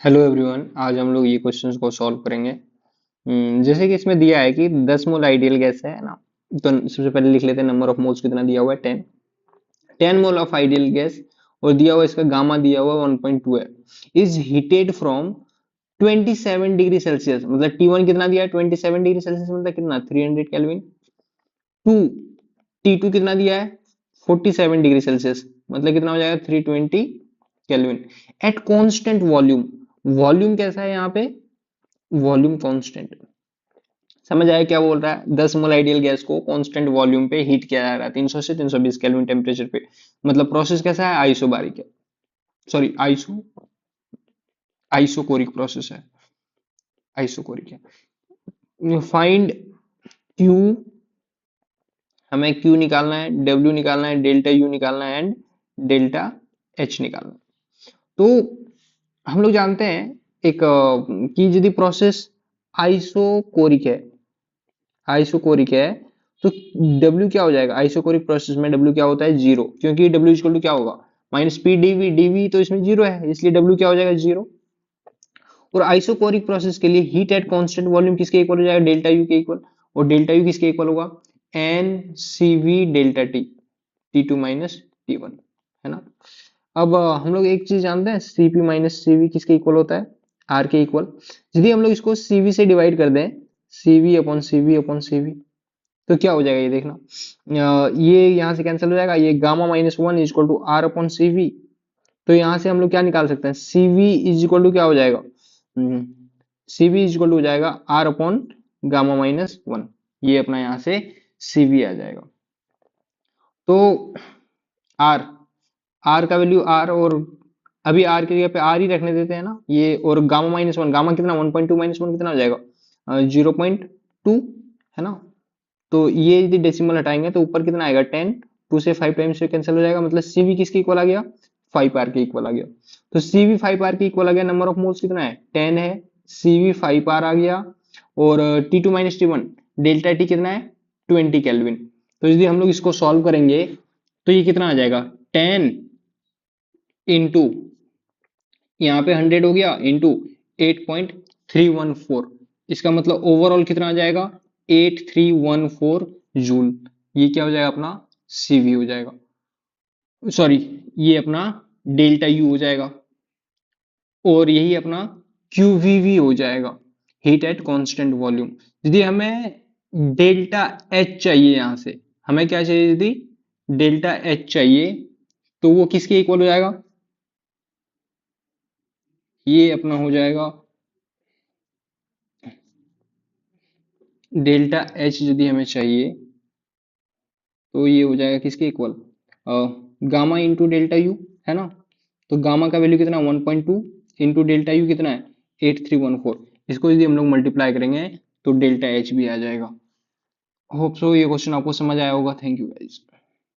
Hello everyone, आज हम लोग ये क्वेश्चंस को सॉल्व करेंगे। जैसे कि इसमें दिया है कि 10 मोल आइडियल गैस है ना। तो सबसे पहले लिख लेते हैं नंबर ऑफ मोल्स कितना दिया हुआ है 10 मोल ऑफ आइडियल गैस। और दिया हुआ इसका गामा दिया हुआ 1.2 है। Is heated from 27 degree Celsius, मतलब T1 कितना दिया है 27 डिग्री सेल्सियस, मतलब कितना 300 केल्विन। टू T2 कितना दिया है 47 डिग्री सेल्सियस, मतलब कितना हो जाएगा 320 kelvin eight constant volume. Volume कैसा है यहाँ पे, वॉल्यूम कांस्टेंट। समझ आया क्या बोल रहा है? 10 मोल आइडियल गैस को कांस्टेंट वॉल्यूम पे हीट किया जा रहा है 300 से 320 केल्विन टेम्परेचर पे। मतलब प्रोसेस कैसा है, आइसोबारिक है। सॉरी, आइसोकोरिक प्रोसेस है, आइसोकोरिक है। फाइंड क्यू, हमें क्यू निकालना है, डब्ल्यू निकालना है, डेल्टा यू निकालना है एंड डेल्टा एच निकालना है। तो हम लोग जानते हैं एक कि यदि प्रोसेस आइसोकोरिक है, आइसोकोरिक है तो W क्या हो जाएगा, आइसोकोरिक प्रोसेस में W क्या होता है, जीरो, क्योंकि W इक्वल टू क्या होगा, माइनस पी डीवी, डीवी तो इसमें जीरो है, इसलिए W क्या हो जाएगा, जीरो। और आइसोकोरिक प्रोसेस के लिए हीट एट कांस्टेंट वॉल्यूम किसके इक्वल हो जाएगा, डेल्टा यू के इक्वल। और डेल्टा यू किसके इक्वल होगा, N C V delta T, T2 minus T1, है ना। अब हम लोग एक चीज जानते हैं, Cp माइनस Cv किसके इक्वल होता है, R के इक्वल। यदि हम लोग इसको Cv से डिवाइड कर दें, Cv upon Cv upon Cv, तो क्या हो जाएगा ये देखना। ये यहाँ से कैंसिल हो जाएगा, ये gamma minus one is equal to R upon Cv। तो यहाँ से हम लोग क्या निकाल सकते हैं, Cv इज इक्वल टू क्या हो जाएगा, Cv इज इक्वल टू हो जाएगा R upon gamma minus one. ये अपना यहाँ से Cv आ जाएगा। तो आर, आर का वैल्यू आर, और अभी आर की जगह पे आर ही रखने देते हैं ना ये। और गामा माइनस वन, गामा कितना 1.2 माइनस वन कितना हो जाएगा 0.2, है ना। तो ये यदि डेसिमल हटाएंगे तो ऊपर कितना आएगा 10, 2 से 5 टाइम्स से कैंसिल हो जाएगा, मतलब सीवी किसके इक्वल आ गया, 5 आर के इक्वल आ गया। तो सीवी 5 आर के इक्वल आ गया, नंबर ऑफ मोल्स कितना है 10 है, सीवी 5 आर आ गया। और T2 minus T1 delta T कितना है 20 केल्विन। तो यदि हम लोग इसको सॉल्व करेंगे तो ये कितना आ जाएगा 10 इंटू, यहाँ पे 100 हो गया, इंटू 8.314। इसका मतलब ओवरऑल कितना आ जाएगा 8314 जूल। ये क्या हो जाएगा अपना सीवी हो जाएगा, सॉरी ये अपना डेल्टा यू हो जाएगा, और यही अपना क्यूवीवी हो जाएगा, हीट एट कांस्टेंट वॉल्यूम। यदि हमें डेल्टा एच चाहिए, यहां से हमें क्या चाहिए, यदि डेल्टा एच चाहिए तो वो किसके इक्वल हो जाएगा, ये अपना हो जाएगा डेल्टा एच। यदि हमें चाहिए तो ये हो जाएगा किसके equal, gamma into delta U, है ना। तो गामा का वैल्यू कितना 1.2 इंटू डेल्टा यू कितना है 8314। इसको यदि हम लोग मल्टीप्लाई करेंगे तो डेल्टा एच भी आ जाएगा। होप सो ये क्वेश्चन आपको समझ आया होगा। Thank you guys.